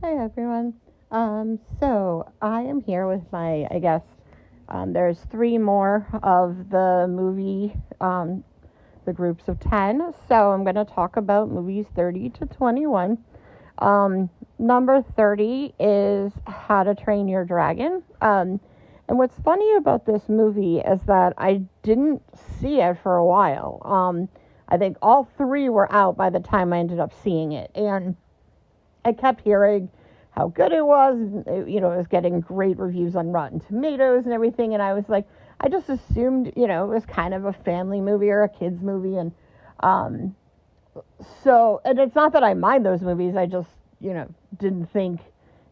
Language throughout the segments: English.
Hi everyone. So I am here with there's three more of the movie, the groups of 10. So I'm going to talk about movies 30 to 21. Number 30 is How to Train Your Dragon. And what's funny about this movie is that I didn't see it for a while. I think all three were out by the time I ended up seeing it. And I kept hearing how good it was. It was getting great reviews on Rotten Tomatoes and everything. And I was like, I just assumed, it was kind of a family movie or a kids movie. Um, and it's not that I mind those movies. I just, didn't think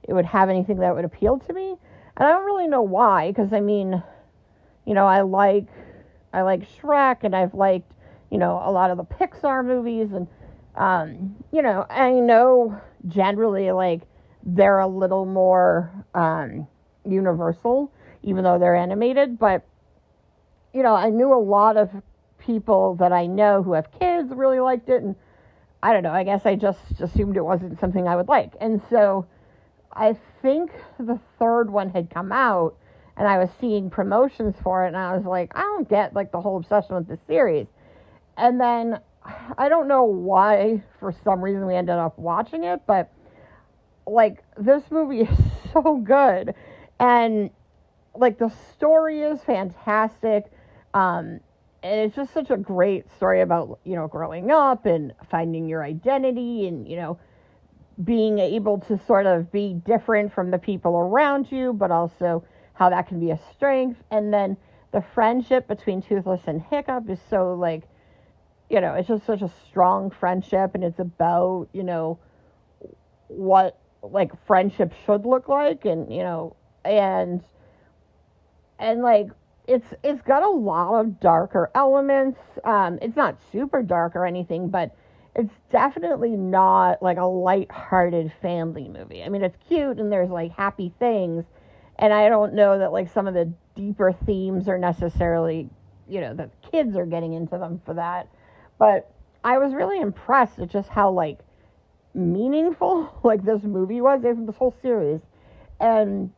it would have anything that would appeal to me. And I don't really know why, because I like Shrek, and I've liked, a lot of the Pixar movies, and I know generally like they're a little more universal, even though they're animated. But I knew a lot of people that I know who have kids really liked it, and I don't know. I guess I just assumed it wasn't something I would like, and so I think the third one had come out, and I was seeing promotions for it, and I was like, I don't get like the whole obsession with this series. And then I don't know why, for some reason, we ended up watching it, but like this movie is so good, and like the story is fantastic. And it's just such a great story about growing up and finding your identity, and being able to sort of be different from the people around you, but also how that can be a strength. And then the friendship between Toothless and Hiccup is so like, it's just such a strong friendship, and it's about, what like friendship should look like, and and like it's got a lot of darker elements. It's not super dark or anything, but it's definitely not like a light-hearted family movie. I mean, it's cute and there's like happy things, and I don't know that like some of the deeper themes are necessarily, that kids are getting into them for that. But I was really impressed at just how like meaningful like this movie was, this whole series. And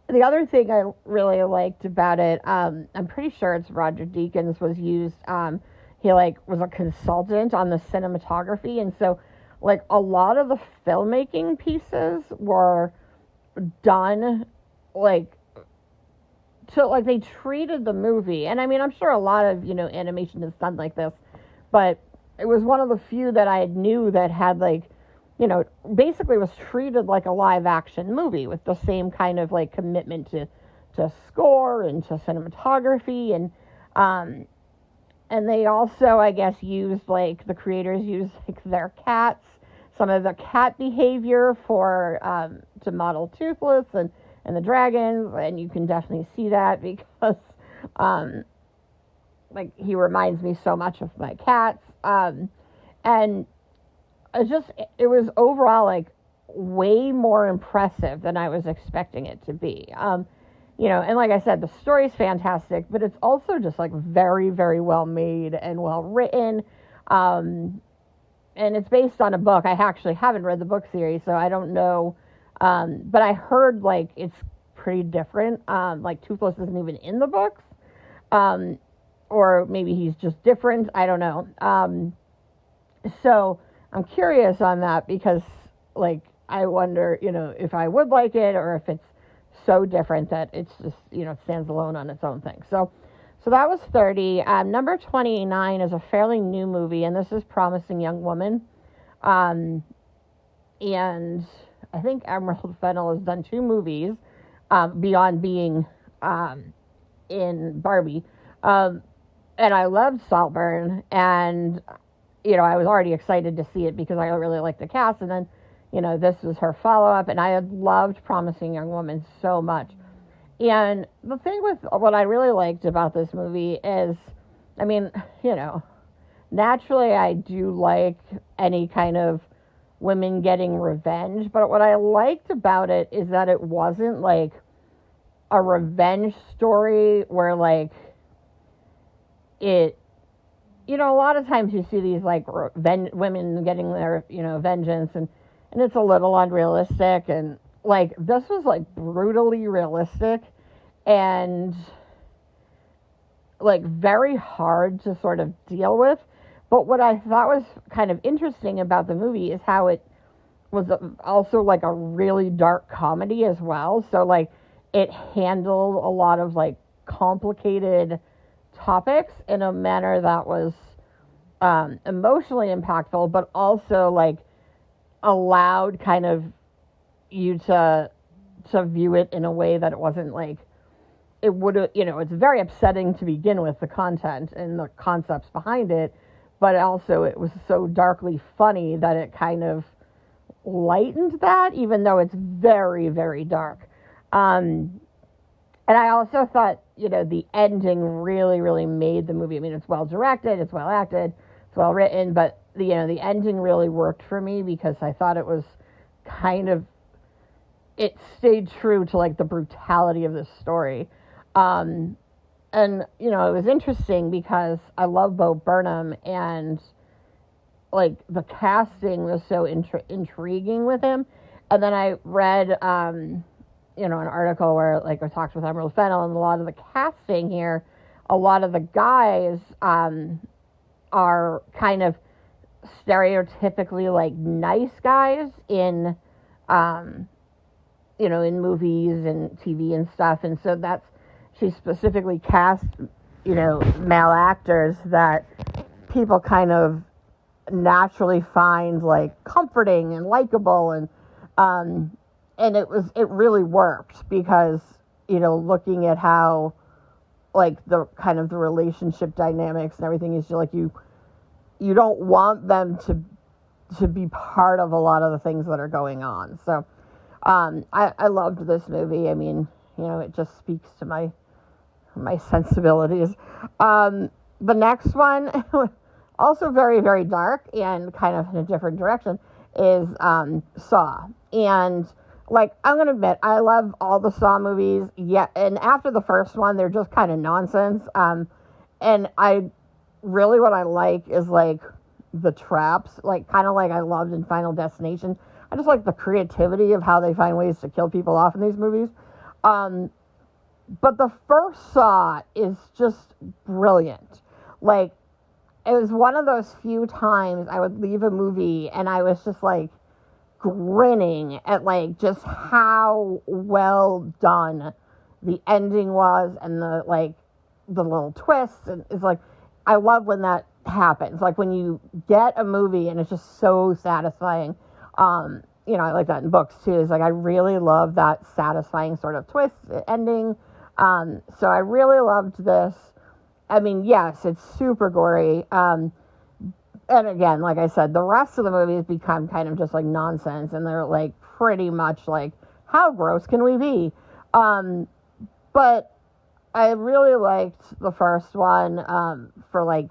the other thing I really liked about it, I'm pretty sure it's Roger Deakins was used. He like was a consultant on the cinematography, and so like a lot of the filmmaking pieces were done like to like they treated the movie. And I mean, I'm sure a lot of animation is done like this, but it was one of the few that I knew that had like basically was treated like a live action movie with the same kind of like commitment to score and to cinematography. And they also, I guess, used like the creators used like their cats, some of the cat behavior for to model Toothless and the dragons. And you can definitely see that because like he reminds me so much of my cats. And it was overall like way more impressive than I was expecting it to be. And like I said, the story's fantastic, but it's also just like very, very well made and well written. And it's based on a book. I actually haven't read the book series, so I don't know. But I heard like it's pretty different. Like Toothless isn't even in the books. Or maybe he's just different. I don't know. So I'm curious on that because, like, I wonder, if I would like it or if it's so different that it's just, stands alone on its own thing. So that was 30. Number 29 is a fairly new movie, and this is Promising Young Woman. And I think Emerald Fennell has done two movies beyond being in Barbie. And I loved Saltburn, and I was already excited to see it because I really liked the cast. And then, this was her follow-up, and I had loved Promising Young Woman so much. And the thing with what I really liked about this movie is, I mean, naturally I do like any kind of women getting revenge, but what I liked about it is that it wasn't like a revenge story where like it, a lot of times you see these like women getting their, vengeance, and and it's a little unrealistic, and like this was like brutally realistic and like very hard to sort of deal with. But what I thought was kind of interesting about the movie is how it was also like a really dark comedy as well. So like it handled a lot of like complicated topics in a manner that was emotionally impactful, but also like allowed kind of you to view it in a way that it wasn't like it would have, it's very upsetting to begin with, the content and the concepts behind it, but also it was so darkly funny that it kind of lightened that, even though it's very, very dark. And I also thought, the ending really, really made the movie. I mean, it's well directed, it's well acted, it's well written, but the ending really worked for me because I thought it was kind of, it stayed true to like the brutality of this story. And it was interesting because I love Bo Burnham, and like the casting was so intriguing with him. And then I read an article where like I talked with Emerald Fennell, and a lot of the casting here, a lot of the guys are kind of stereotypically like nice guys in in movies and TV and stuff. And so she specifically cast male actors that people kind of naturally find like comforting and likable, and it really worked because looking at how like the kind of the relationship dynamics and everything is like you don't want them to be part of a lot of the things that are going on. So I loved this movie. I mean, it just speaks to my sensibilities. The next one, also very, very dark and kind of in a different direction, is Saw. And like, I'm going to admit, I love all the Saw movies. Yeah, and after the first one, they're just kind of nonsense. And what I like is like the traps, like kind of like I loved in Final Destination. I just like the creativity of how they find ways to kill people off in these movies. But the first Saw is just brilliant. Like, it was one of those few times I would leave a movie and I was just like grinning at like just how well done the ending was, and the little twists, and it's like I love when that happens, like when you get a movie and it's just so satisfying. I like that in books too. It's like I really love that satisfying sort of twist ending. So I really loved this. I mean, yes, it's super gory. And again, like I said, the rest of the movies become kind of just like nonsense, and they're like pretty much like, how gross can we be? But I really liked the first one for like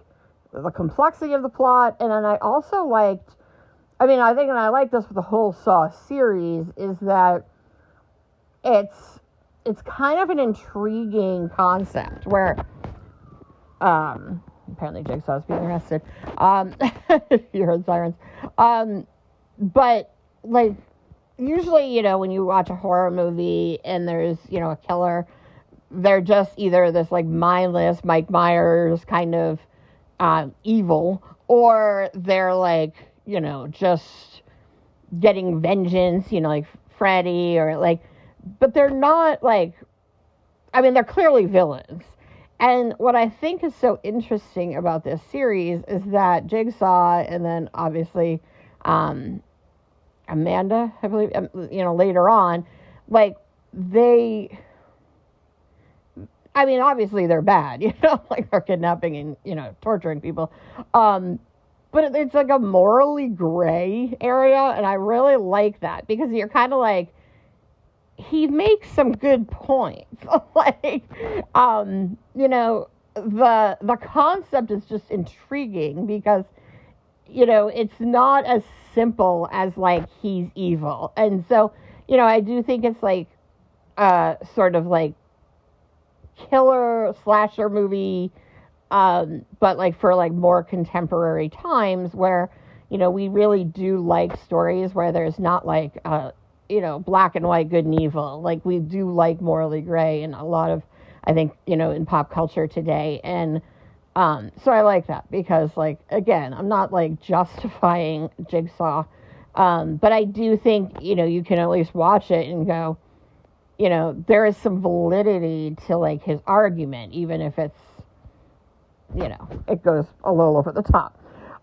the complexity of the plot, and then I also liked, I think, and I like this with the whole Saw series, is that it's kind of an intriguing concept where apparently Jigsaw's being arrested. You heard sirens. But like usually, when you watch a horror movie and there's, a killer, they're just either this like mindless Mike Myers kind of evil, or they're like, just getting vengeance, like Freddy, or like, but they're not like, they're clearly villains. And what I think is so interesting about this series is that Jigsaw, and then obviously Amanda, I believe, later on, like obviously they're bad, like they're kidnapping and, torturing people. But it's like a morally gray area, and I really like that because you're kind of like, he makes some good points. Like, the concept is just intriguing because, it's not as simple as like he's evil. And so, I do think it's like sort of like killer slasher movie, but like for like more contemporary times where, we really do like stories where there's not like, black and white, good and evil. Like, we do like morally gray in a lot of, I think, in pop culture today. And so I like that because, like, again, I'm not like justifying Jigsaw, but I do think, you can at least watch it and go, there is some validity to like his argument, even if it's, it goes a little over the top.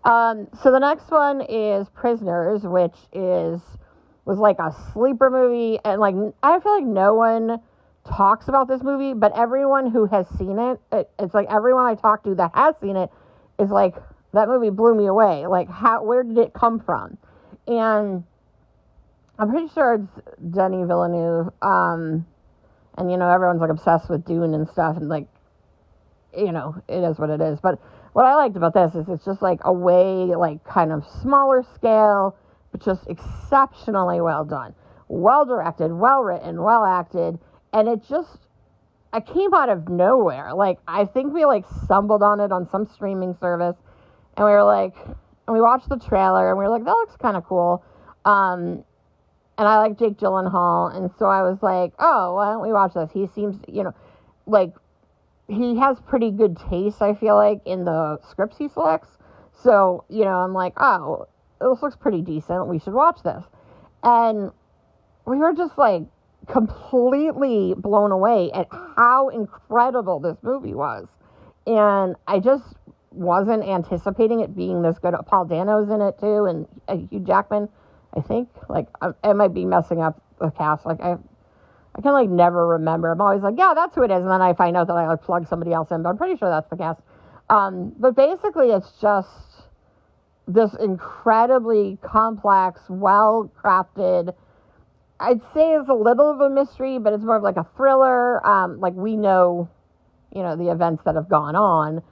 So the next one is Prisoners, which was like a sleeper movie, and like I feel like no one talks about this movie, but everyone who has seen it's like everyone I talk to that has seen it is like, that movie blew me away. Like, where did it come from? And I'm pretty sure it's Denis Villeneuve, and everyone's like obsessed with Dune and stuff, and like, it is what it is. But what I liked about this is it's just like a way, like, kind of smaller scale, but just exceptionally well done, well directed, well written, well acted, and it came out of nowhere. Like, I think we like stumbled on it on some streaming service, and we watched the trailer, and we were like, that looks kind of cool. And I like Jake Gyllenhaal, and so I was like, oh, why don't we watch this? He seems, like, he has pretty good taste, I feel like, in the scripts he selects. So, I'm like, oh, this looks pretty decent. We should watch this. And we were just, like, completely blown away at how incredible this movie was. And I just wasn't anticipating it being this good. Paul Dano's in it, too, and Hugh Jackman, I think. Like, I might be messing up the cast. Like, I can, like, never remember. I'm always like, yeah, that's who it is. And then I find out that I, like, plug somebody else in. But I'm pretty sure that's the cast. But basically, it's just this incredibly complex, well-crafted, I'd say it's a little of a mystery, but it's more of like a thriller. Like, we know, the events that have gone on,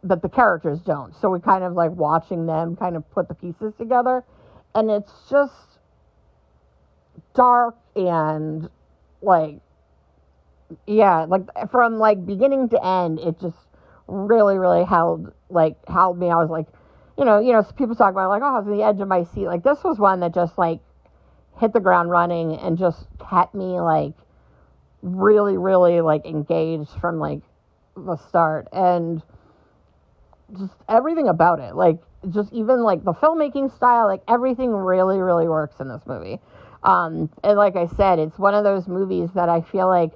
but the characters don't. So we're kind of, like, watching them kind of put the pieces together. And it's just dark and, like, yeah, like, from, like, beginning to end, it just really, really held me. I was like, people talk about, like, oh, I was on the edge of my seat. Like, this was one that just, like, hit the ground running and just kept me, like, really, really, like, engaged from, like, the start. And just everything about it, like, just even, like, the filmmaking style, like, everything really, really works in this movie. And like I said, it's one of those movies that I feel like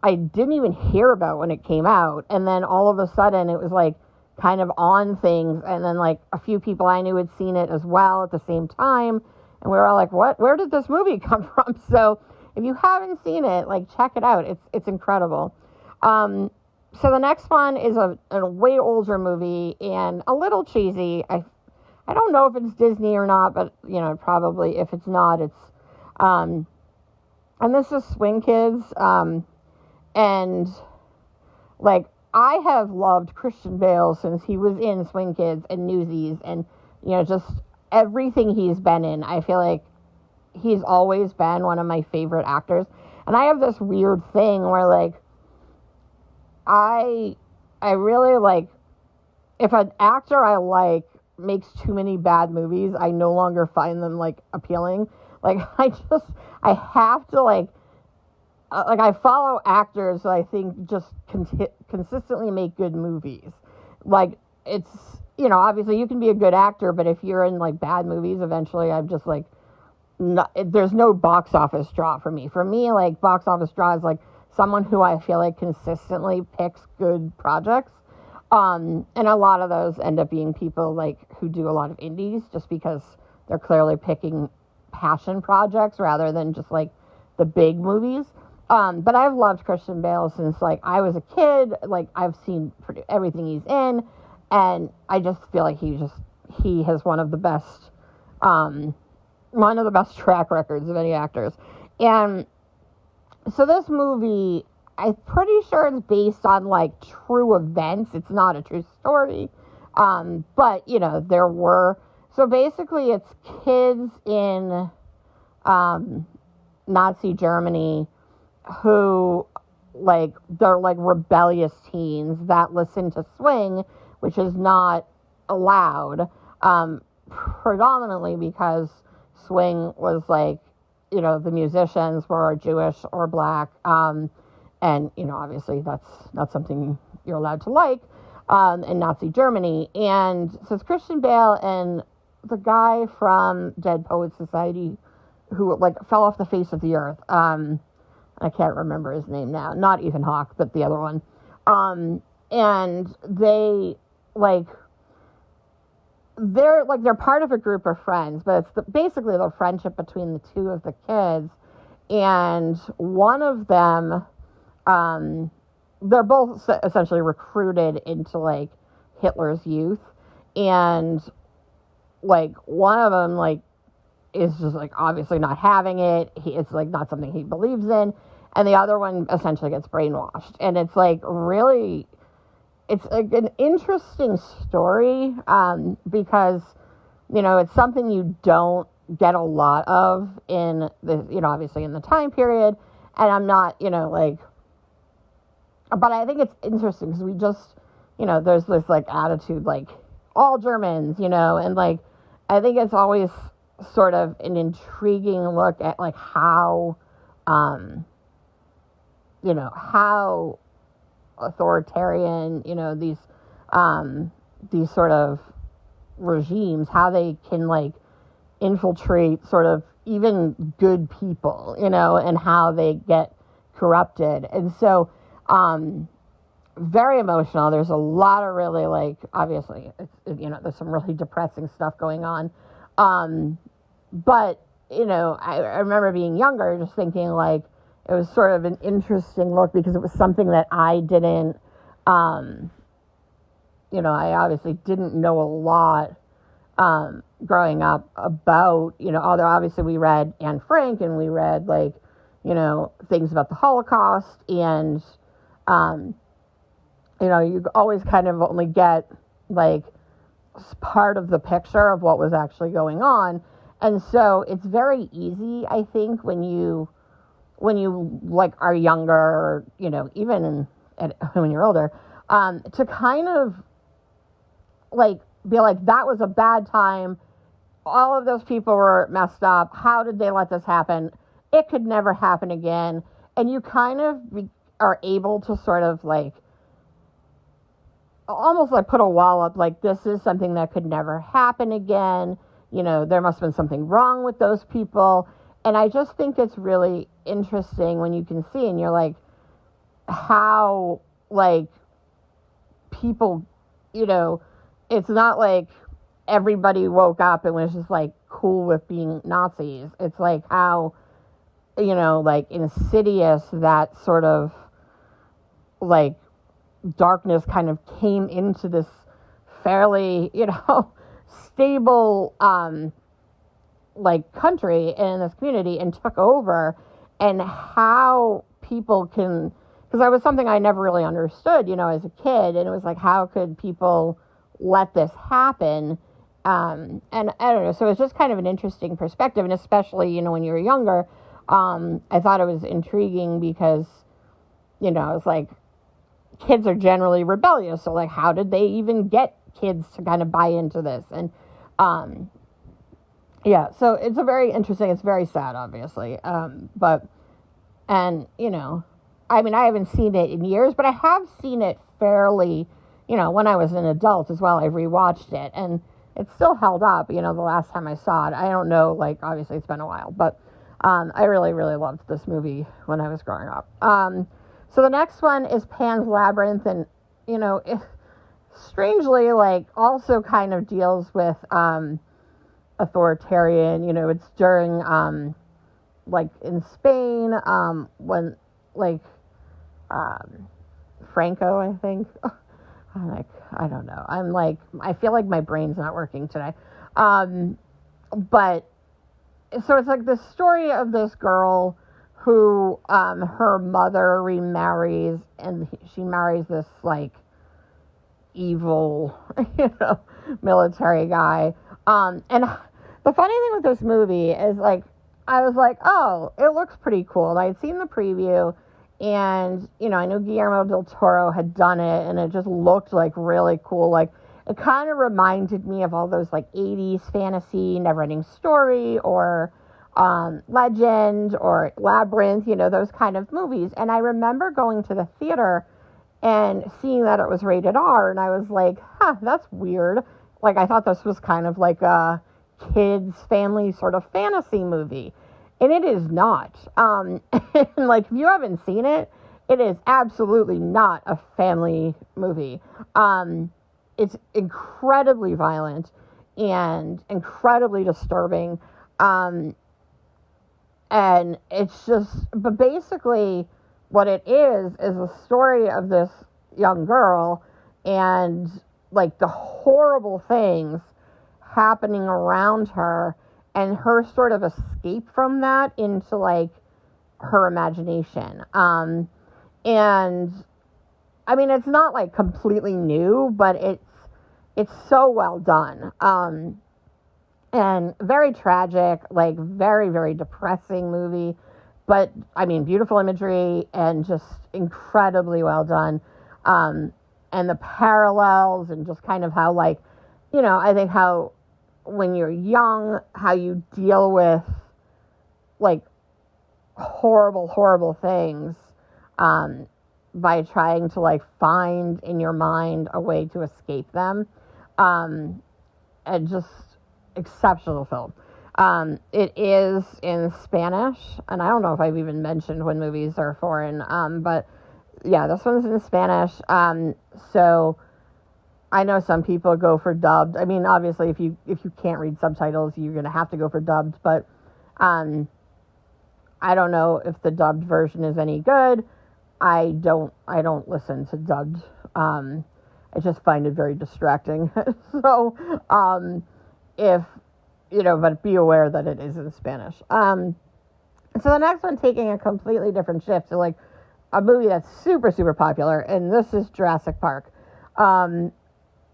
I didn't even hear about when it came out. And then all of a sudden it was, like, kind of on things. And then, like, a few people I knew had seen it as well at the same time. And we were all like, what? Where did this movie come from? So if you haven't seen it, like, check it out. It's incredible. So the next one is a way older movie and a little cheesy. I don't know if it's Disney or not, but, probably if it's not, it's, and this is Swing Kids. And, like, I have loved Christian Bale since he was in Swing Kids and Newsies and, just everything he's been in. I feel like he's always been one of my favorite actors. And I have this weird thing where, like, I really, like, if an actor I like makes too many bad movies, I no longer find them, like, appealing. Like, I have to, like, I follow actors that I think just consistently make good movies. Like, it's, obviously you can be a good actor, but if you're in, like, bad movies, eventually I'm just, like, there's no box office draw for me. For me, like, box office draw is, like, someone who I feel like consistently picks good projects. And a lot of those end up being people, like, who do a lot of indies just because they're clearly picking passion projects rather than just, like, the big movies. But I've loved Christian Bale since, like, I was a kid. Like, I've seen everything he's in, and I just feel like he has one of the best track records of any actors. And so this movie, I'm pretty sure it's based on, like, true events. It's not a true story. But, there were, so basically it's kids in, Nazi Germany who, like, they're, like, rebellious teens that listen to swing, which is not allowed. predominantly because swing was like, the musicians were Jewish or black. And, obviously that's not something you're allowed to like in Nazi Germany. And so it's Christian Bale and the guy from Dead Poets Society who like fell off the face of the earth. I can't remember his name now. Not Ethan Hawke, but the other one. And they they're part of a group of friends, but it's basically the friendship between the two of the kids. And one of them, they're both essentially recruited into like Hitler's youth. And like one of them like is just like obviously not having it. It's like not something he believes in. And the other one essentially gets brainwashed. And it's like really, it's like an interesting story because, it's something you don't get a lot of in the, obviously in the time period. And I'm not, but I think it's interesting because we just, there's this like attitude, like all Germans, and like, I think it's always sort of an intriguing look at like how, how authoritarian, these sort of regimes, how they can like infiltrate sort of even good people, and how they get corrupted. And so, very emotional. There's a lot of really like, obviously, there's some really depressing stuff going on. But, I remember being younger, just thinking like, it was sort of an interesting look because it was something that I didn't, I obviously didn't know a lot growing up about, although obviously we read Anne Frank and we read like, things about the Holocaust and, you always kind of only get like part of the picture of what was actually going on. And so it's very easy, I think, when you like are younger, or, even when you're older, to kind of like be like, that was a bad time. All of those people were messed up. How did they let this happen? It could never happen again. And you kind of are able to sort of like, almost like put a wall up, like this is something that could never happen again. There must have been something wrong with those people. And I just think it's really interesting when you can see and you're like, how, like, people, it's not like everybody woke up and was just, like, cool with being Nazis. It's like how, like, insidious that sort of, like, darkness kind of came into this fairly, stable, like country and in this community and took over, and how people can, because that was something I never really understood, as a kid, and it was like, how could people let this happen? And I don't know, so it's just kind of an interesting perspective, and especially, when you were younger, I thought it was intriguing because, it's like, kids are generally rebellious, so like, how did they even get kids to kind of buy into this? And, yeah, so it's it's very sad, obviously, but, and, I mean, I haven't seen it in years, but I have seen it fairly, when I was an adult as well. I rewatched it, and it still held up, the last time I saw it. I don't know, like, obviously it's been a while, but, I really, really loved this movie when I was growing up. So the next one is Pan's Labyrinth, and, it strangely, like, also kind of deals with, authoritarian, it's during, like, in Spain, when, like, Franco, I think, I'm like, I don't know, I feel like my brain's not working today, but, so it's like the story of this girl who, her mother remarries, and she marries this, like, evil, military guy, and the funny thing with this movie is, like, I was like, oh, it looks pretty cool. I had seen the preview, and, I knew Guillermo del Toro had done it, and it just looked, like, really cool. Like, it kind of reminded me of all those like 80s fantasy, Neverending Story, or Legend, or Labyrinth, those kind of movies. And I remember going to the theater and seeing that it was rated R, and I was like, that's weird. Like, I thought this was kind of like a kids family sort of fantasy movie, and it is not. And like, if you haven't seen it, it is absolutely not a family movie. It's incredibly violent and incredibly disturbing. And it's just, but basically what it is a story of this young girl and like the horrible things happening around her and her sort of escape from that into like her imagination. And I mean, it's not like completely new, but it's so well done. And very tragic, like very, very depressing movie. But, I mean, beautiful imagery and just incredibly well done. And the parallels and just kind of how, like, I think how when you're young, how you deal with, like, horrible, horrible things by trying to, like, find in your mind a way to escape them. And just exceptional film. It is in Spanish, and I don't know if I've even mentioned when movies are foreign, but yeah, this one's in Spanish. So I know some people go for dubbed. I mean, obviously, if you can't read subtitles, you're gonna have to go for dubbed. But I don't know if the dubbed version is any good. I don't listen to dubbed. I just find it very distracting. So if but be aware that it is in Spanish. So the next one, taking a completely different shift to like a movie that's super, super popular, and this is Jurassic Park. And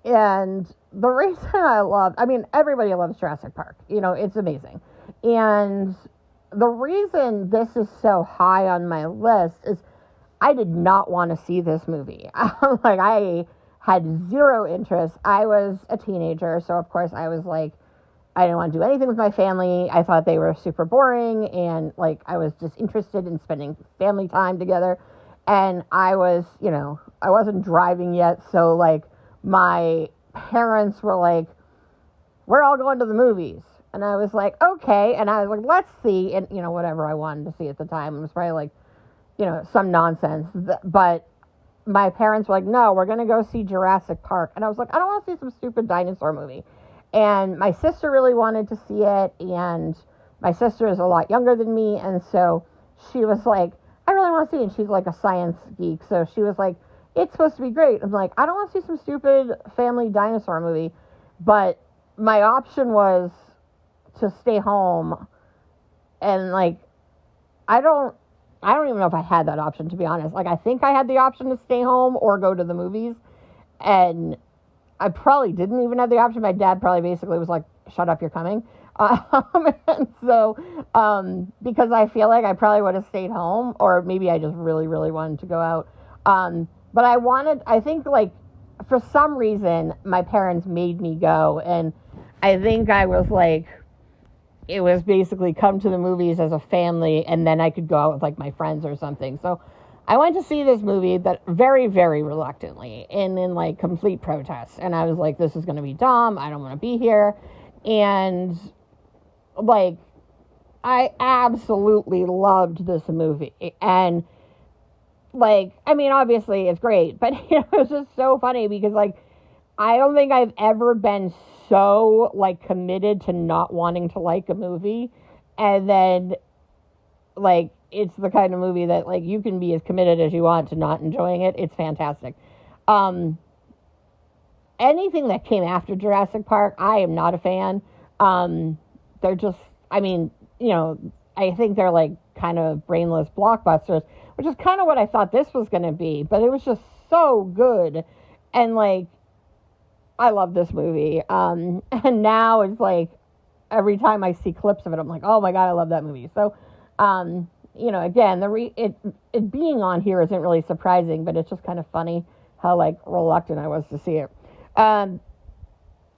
the reason everybody loves Jurassic Park. It's amazing. And the reason this is so high on my list is I did not want to see this movie. Like, I had zero interest. I was a teenager, so of course I was like, I didn't want to do anything with my family. I thought they were super boring, and like I was just interested in spending family time together. And I was, I wasn't driving yet, so like my parents were like, we're all going to the movies. And I was like, okay. And I was like, let's see. And, whatever I wanted to see at the time. It was probably like, some nonsense. But my parents were like, no, we're going to go see Jurassic Park. And I was like, I don't want to see some stupid dinosaur movie. And my sister really wanted to see it. And my sister is a lot younger than me. And so she was like, I really want to see it. And she's like a science geek. So she was like, it's supposed to be great. I'm like, I don't want to see some stupid family dinosaur movie. But my option was to stay home. And like, I don't even know if I had that option, to be honest. Like, I think I had the option to stay home or go to the movies. And I probably didn't even have the option. My dad probably basically was like, shut up, you're coming. And so, because I feel like I probably would have stayed home, or maybe I just really, really wanted to go out. But I think like, for some reason, my parents made me go. And I think I was like, it was basically come to the movies as a family, and then I could go out with like my friends or something. So I went to see this movie that very, very reluctantly and in like complete protest. And I was like, this is going to be dumb. I don't want to be here. And like, I absolutely loved this movie. And like, I mean, obviously it's great, but it was just so funny because like, I don't think I've ever been so like committed to not wanting to like a movie, and then like it's the kind of movie that like you can be as committed as you want to not enjoying it. It's fantastic. Anything that came after Jurassic Park, I am not a fan. They're just, I mean, I think they're like kind of brainless blockbusters, which is kind of what I thought this was going to be, but it was just so good. And like, I love this movie. And now it's like, every time I see clips of it, I'm like, oh my God, I love that movie. So, again, it being on here isn't really surprising, but it's just kind of funny how like reluctant I was to see it.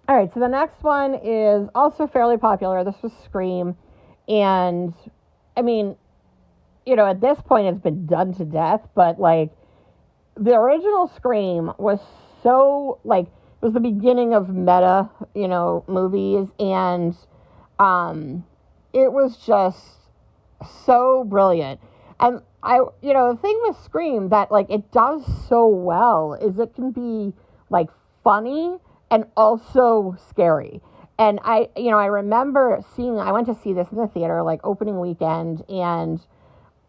All right, so the next one is also fairly popular. This was Scream. And, I mean, at this point it's been done to death, but, like, the original Scream was so, like, it was the beginning of meta, movies, and it was just so brilliant. And the thing with Scream that, like, it does so well is it can be, like, funny and also scary. And I remember I went to see this in the theater, like, opening weekend, and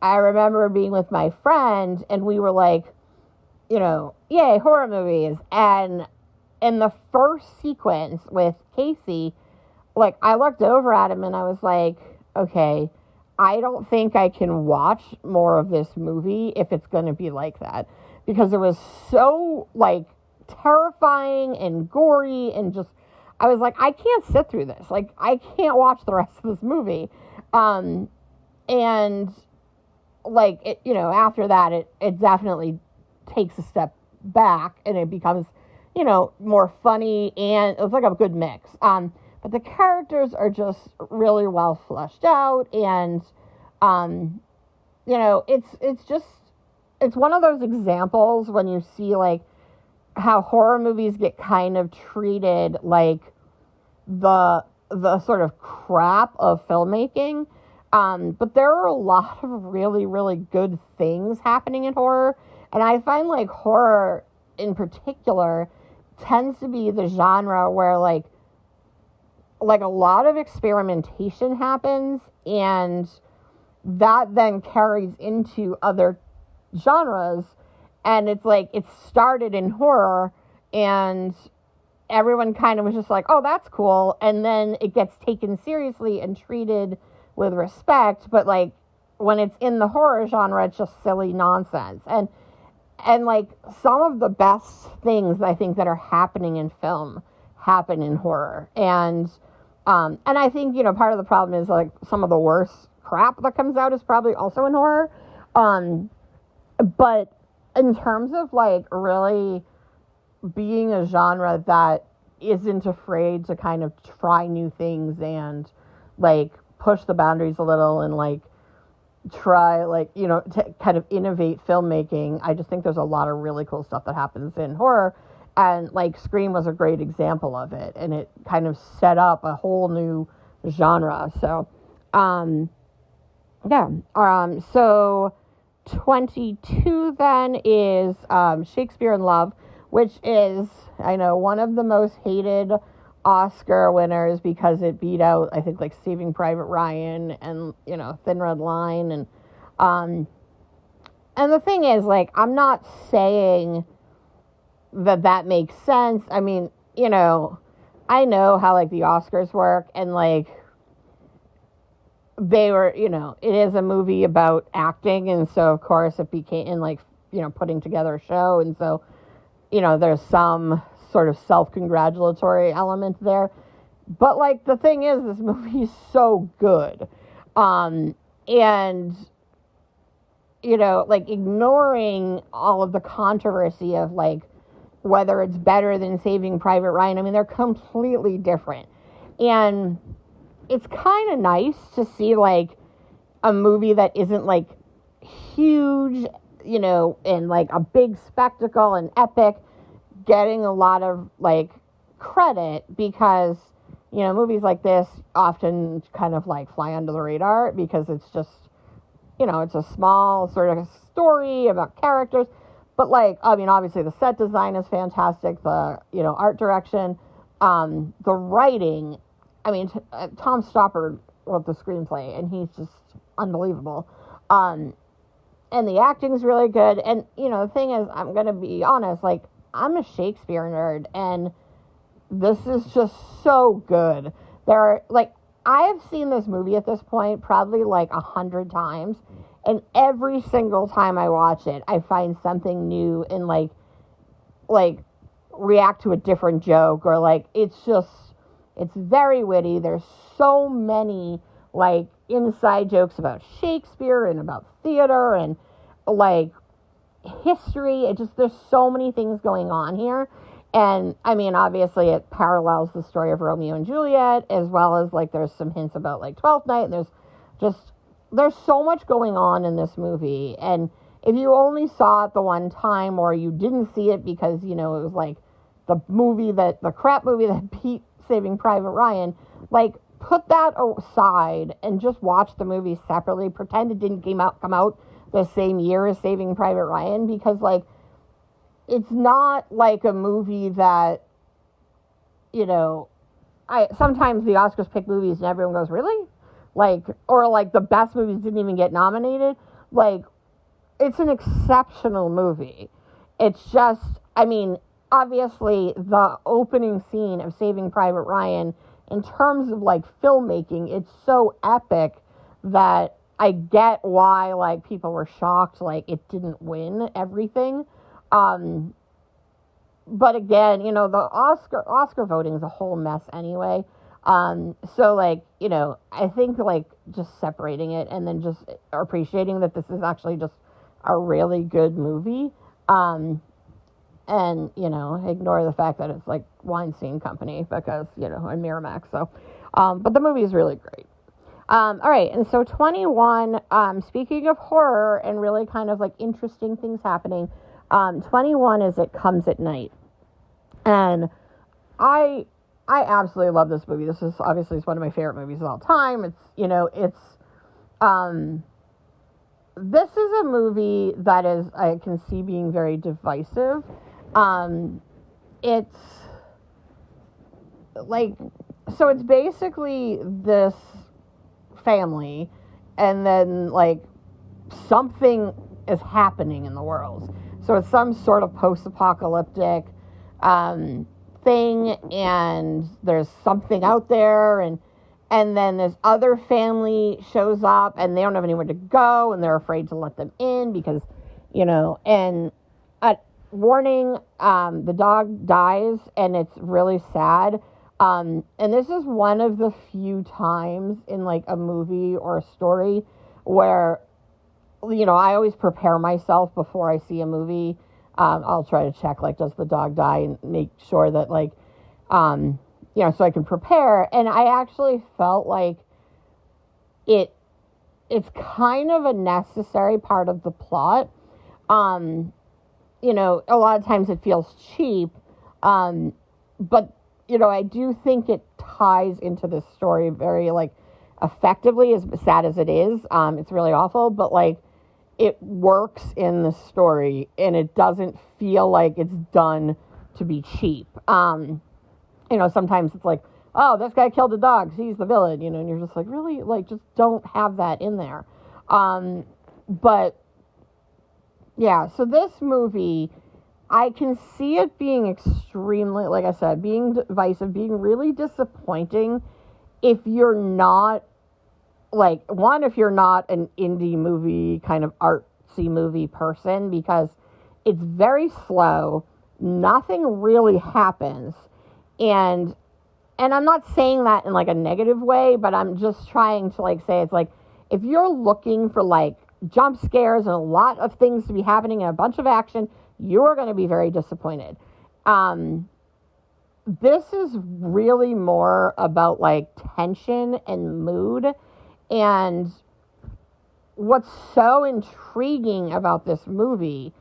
I remember being with my friend, and we were like, yay, horror movies. And in the first sequence with Casey, like, I looked over at him and I was like, okay, I don't think I can watch more of this movie if it's going to be like that. Because it was so, like, terrifying and gory and just, I was like, I can't sit through this. Like, I can't watch the rest of this movie. And, like, after that, it definitely takes a step back and it becomes, more funny, and it's like a good mix. But the characters are just really well fleshed out, and, it's one of those examples when you see, like, how horror movies get kind of treated like the sort of crap of filmmaking. But there are a lot of really, really good things happening in horror. And I find, like, horror in particular tends to be the genre where, like a lot of experimentation happens, and that then carries into other genres. And it's like, it started in horror, and everyone kind of was just like, oh, that's cool. And then it gets taken seriously and treated with respect. But, like, when it's in the horror genre, it's just silly nonsense. And like, some of the best things I think that are happening in film happen in horror. And I think, part of the problem is, like, some of the worst crap that comes out is probably also in horror. But in terms of, like, really being a genre that isn't afraid to kind of try new things and, like, push the boundaries a little and, like, try, like, to kind of innovate filmmaking, I just think there's a lot of really cool stuff that happens in horror. And, like, Scream was a great example of it, and it kind of set up a whole new genre. So, so 22 then is Shakespeare in Love, which is, I know, one of the most hated Oscar winners because it beat out, I think, like, Saving Private Ryan and, Thin Red Line. And the thing is, like, I'm not saying that makes sense. I mean, I know how, like, the Oscars work, and, like, they were, it is a movie about acting, and so, of course, it became, and, like, putting together a show, and so, there's some sort of self-congratulatory element there. But, like, the thing is, this movie is so good. And, like, ignoring all of the controversy of, like, whether it's better than Saving Private Ryan, I mean, they're completely different. And it's kind of nice to see, like, a movie that isn't, like, huge, and, like, a big spectacle and epic, getting a lot of, like, credit, because, movies like this often kind of, like, fly under the radar because it's just, it's a small sort of story about characters. But, like, I mean, obviously the set design is fantastic, the, art direction, the writing. I mean, Tom Stoppard wrote the screenplay, and he's just unbelievable. And the acting's really good. And, the thing is, I'm going to be honest, like, I'm a Shakespeare nerd, and this is just so good. I have seen this movie at this point probably, like, 100 times, and every single time I watch it, I find something new and, like, react to a different joke, or, like, it's very witty. There's so many, like, inside jokes about Shakespeare and about theater and, like, history. There's so many things going on here. And I mean, obviously it parallels the story of Romeo and Juliet, as well as like there's some hints about like Twelfth Night, and there's so much going on in this movie. And if you only saw it the one time, or you didn't see it because, it was like the crap movie that beat Saving Private Ryan, like, put that aside and just watch the movie separately. Pretend it didn't come out the same year as Saving Private Ryan, because, like, it's not like a movie that, sometimes the Oscars pick movies and everyone goes, really? Like, or like the best movies didn't even get nominated. Like, it's an exceptional movie. It's just, I mean, obviously the opening scene of Saving Private Ryan, in terms of like filmmaking, it's so epic that I get why like people were shocked like it didn't win everything. But again, the Oscar voting is a whole mess anyway. So like, I think like just separating it and then just appreciating that this is actually just a really good movie. And, ignore the fact that it's like Weinstein Company because, and Miramax. So, but the movie is really great. All right. And so 21, speaking of horror and really kind of like interesting things happening, 21 is It Comes at Night. And I absolutely love this movie. This is obviously one of my favorite movies of all time. This is a movie that I can see being very divisive. It's like, so it's basically this family, and then like something is happening in the world. So it's some sort of post-apocalyptic thing, and there's something out there, and then this other family shows up, and they don't have anywhere to go, and they're afraid to let them in because, and warning, the dog dies, and it's really sad. And this is one of the few times in like a movie or a story where, I always prepare myself before I see a movie. I'll try to check, like, does the dog die, and make sure that, like, so I can prepare. And I actually felt like it's kind of a necessary part of the plot. A lot of times it feels cheap, but, I do think it ties into this story very, like, effectively, as sad as it is. It's really awful, but, like, it works in the story, and it doesn't feel like it's done to be cheap. Sometimes it's like, oh, this guy killed a dog, he's the villain, and you're just like, really? Like, just don't have that in there. But, yeah, so this movie, I can see it being extremely, like I said, being divisive, being really disappointing if you're not, like, if you're not an indie movie, kind of artsy movie person, because it's very slow, nothing really happens, and I'm not saying that in, like, a negative way, but I'm just trying to, like, say, it's like, if you're looking for, like, jump scares and a lot of things to be happening and a bunch of action, you're going to be very disappointed. This is really more about, like, tension and mood. And what's so intriguing about this movie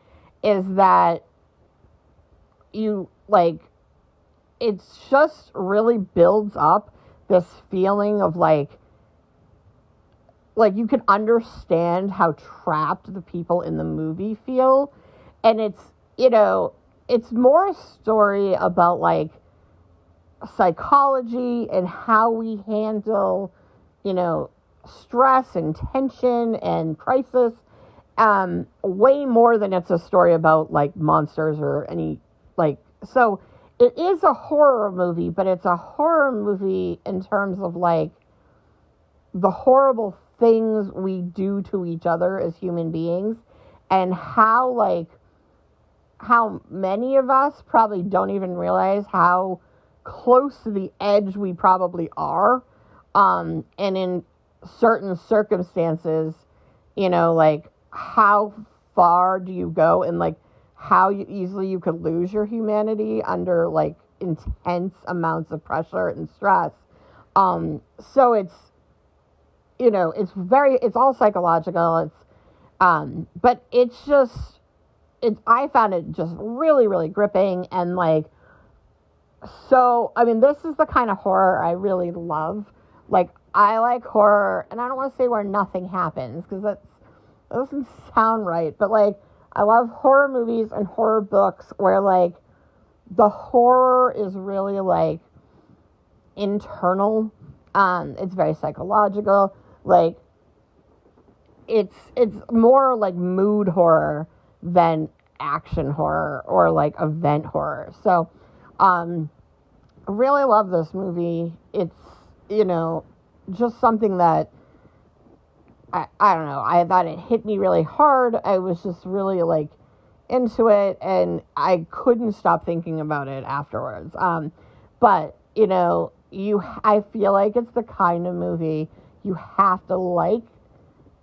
is that it just really builds up this feeling of like you can understand how trapped the people in the movie feel. And it's, it's more a story about like psychology and how we handle, stress and tension and crisis, way more than it's a story about like monsters or any, like, so it is a horror movie, but it's a horror movie in terms of like the horrible things we do to each other as human beings, and how many of us probably don't even realize how close to the edge we probably are, and in certain circumstances, like, how far do you go, and like how easily you could lose your humanity under like intense amounts of pressure and stress. So it's, it's all psychological. But it's just, I found it just really, really gripping and like, so, I mean, this is the kind of horror I really love. Like, I like horror, and I don't want to say where nothing happens, because that doesn't sound right, but, like, I love horror movies and horror books where, like, the horror is really, like, internal. It's very psychological. Like, it's more, like, mood horror than action horror or, like, event horror. So, I really love this movie. It's, just something that, I don't know, I thought it hit me really hard. I was just really, like, into it, and I couldn't stop thinking about it afterwards. But, I feel like it's the kind of movie you have to like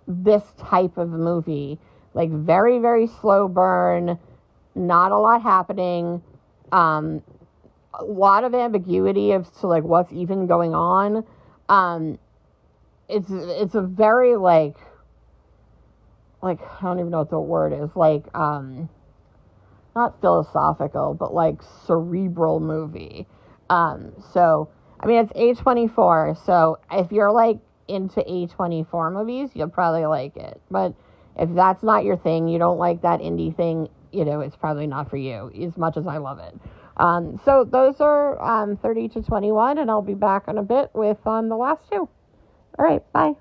this type of movie. Like, very, very slow burn, not a lot happening, a lot of ambiguity as to like what's even going on. It's a very like I don't even know what the word is, like not philosophical, but like cerebral movie. So I mean, it's A24, so if you're like into A24 movies, you'll probably like it. But if that's not your thing, you don't like that indie thing, it's probably not for you, as much as I love it. So those are 30 to 21, and I'll be back in a bit with the last two. All right, bye.